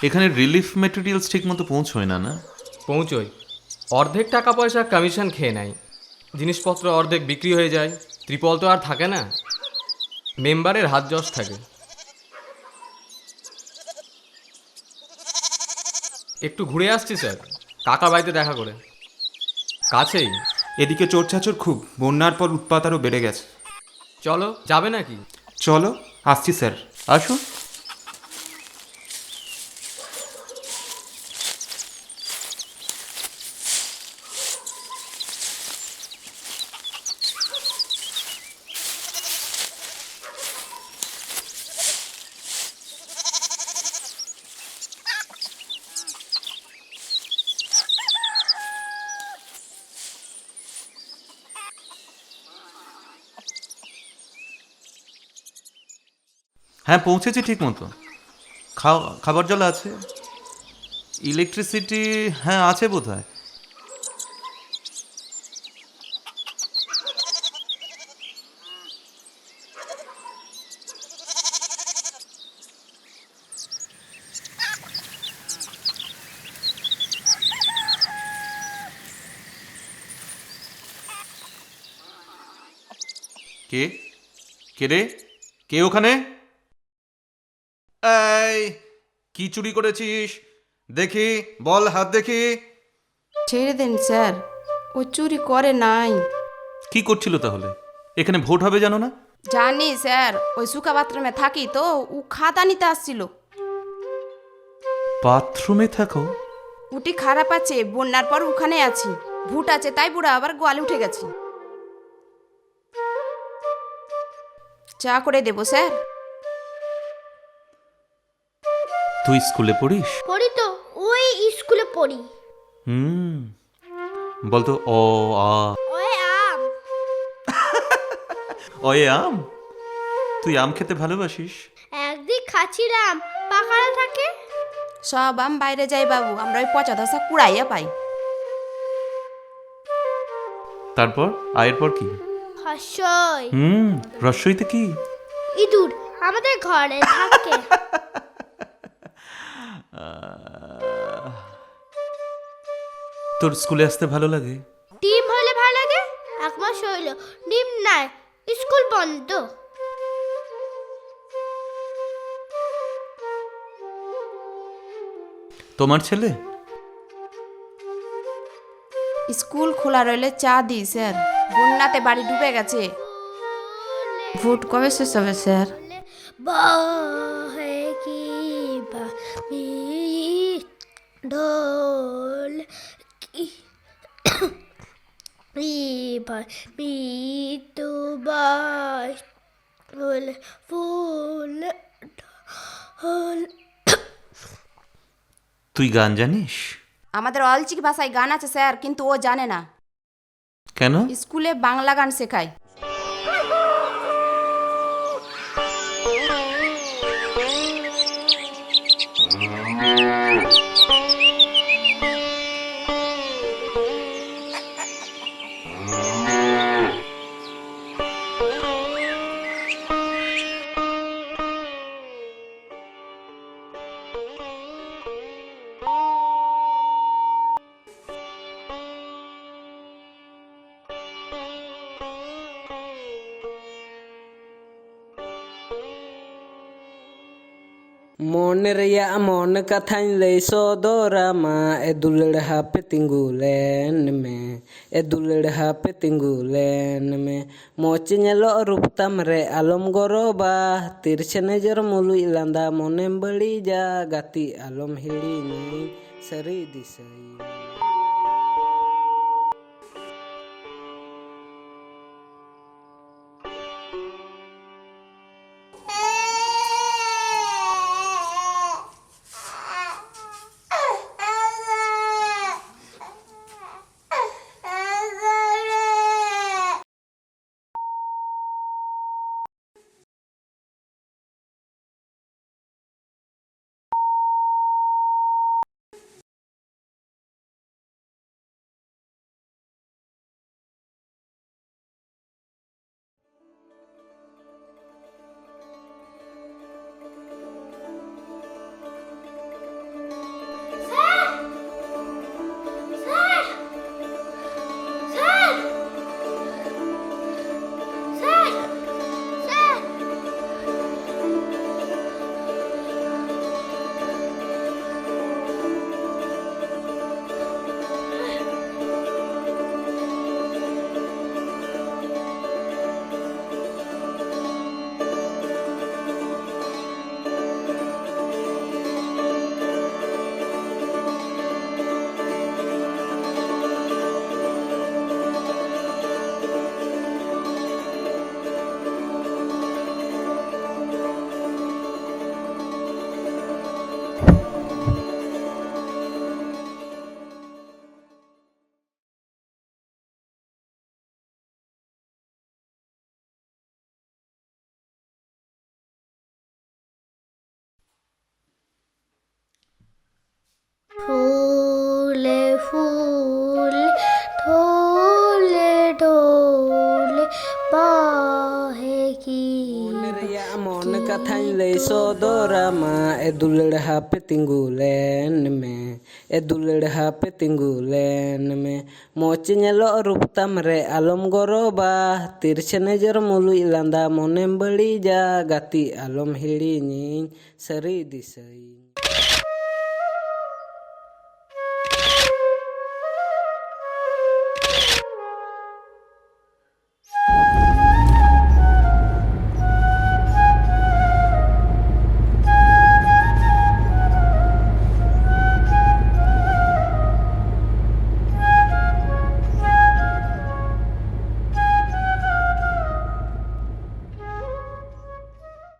এখানে relief materials ঠিক মতো পৌঁছয় না, না? পৌঁছই, অর্ধেক টাকা পয়সা কমিশন খেয়ে নেয়, জিনিসপত্র অর্ধেক বিক্রি হয়ে যায়, ত্রিপল তো আর থাকে না, মেম্বারের হাত যশ থাকে। একটু ঘুরে আসছি স্যার, কাকা বাড়িতে দেখা করে। কাছেই। এদিকে চোরছাচর খুব, বন্যার পর উৎপাত আরও বেড়ে গেছে। চলো, যাবে নাকি? চলো, আসছি স্যার। আসুন। হ্যাঁ, পৌঁছেছি ঠিক মতো। খাবার জল আছে, ইলেকট্রিসিটি হ্যাঁ আছে বোধ হয়। কে কে রে? কে ওখানে? এই, কি চুরি করেছিস দেখি, বল, হাত দেখি। ছেড়ে দেন স্যার, ও চুরি করে নাই। কি করছিল তাহলে? এখানে ভোট হবে জানো না? জানি স্যার, ওই সুকা বাথরুমে থাকি তো, ও খাতা নিতে আসছিল। বাথরুমে থাকো? উটি খারাপ আছে, বন্যার পর ওখানে আছি। ভূত আছে তাই বুড়া আবার গোয়ালে উঠে গেছে। চা করে দেবো স্যার? তুই স্কুলে পড়িস? পড়ি তো, ওই স্কুলে পড়ি। হুম, বলতো অ আ। ওই আম। অয়ে আম? তুই আম খেতে ভালোবাসিস? একদিক খাচ্ছিলাম, পাকারা থাকে। সব আম বাইরে যাই বাবু, আমরা ওই পচা ধসা কুড়াইয়া পাই। তারপর আয়ের পর কি? হাস্যই রসইতে কি? ইঁদুর আমাদের ঘরে থাকে। তোর স্কুলে আসতে ভালো লাগে? ডিম হলে ভালো লাগে। 1 মাস হইল ডিম নাই, স্কুল বন্ধ। তোমার ছেলে? স্কুল খোলা রইলে চা দিই স্যার, বন্যাতে বাড়ি ডুবে গেছে। ভোট কবে শেষ হবে স্যার? বহে কি বামি ঢোল কি মৃত্যু বাস ফুল ফুল ঢোল। তুই গান জানিস? আমাদের অলচিকি ভাষায় গান আছে স্যার, কিন্তু ও জানে না। কেন? স্কুলে বাংলা গান শেখায়। ᱢᱚᱱ ᱨᱮᱭᱟᱜ ᱢᱚᱱ ᱠᱟᱛᱷᱟᱧ ᱞᱟᱹᱭ ᱥᱚᱫᱚᱨᱟᱢᱟ, ᱮ ᱫᱩᱞᱟᱹᱲ ᱦᱟᱯᱮ ᱛᱤᱸᱜᱩ ᱞᱮᱱ ᱢᱮ, ᱮ ᱫᱩᱞᱟᱹᱲ ᱦᱟᱯᱮ ᱛᱤᱸᱜᱩ ᱞᱮᱱ ᱢᱮ, ᱢᱚᱡᱽ ᱧᱮᱞᱚᱜ ᱨᱩᱯ ᱛᱟᱢ ᱨᱮ ᱟᱞᱚᱢ ᱜᱚᱨᱚᱵᱟ, ᱛᱤᱨᱪᱷᱟᱹ ᱱᱚᱡᱚᱨ ᱢᱩᱞᱩᱡ ᱞᱟᱸᱫᱟ ᱢᱚᱱᱮᱢ ᱵᱟᱹᱲᱤᱡᱟ, ᱜᱟᱛᱮ ᱟᱞᱚᱢ ᱦᱤᱲᱤᱧᱟᱹᱧ ᱥᱟᱹᱨᱤ ᱫᱤᱥᱟᱹᱧ᱾ ढोले फूल Dhole Dhole बाहेगी Mon kathañ lay sodorama e dulड़ hape tingulen me e dulड़ hape tingulen me moch nyelo ruptam re alom goroba tirche nejer mului landa monem beli ja gati alom hiliñiñ sari disai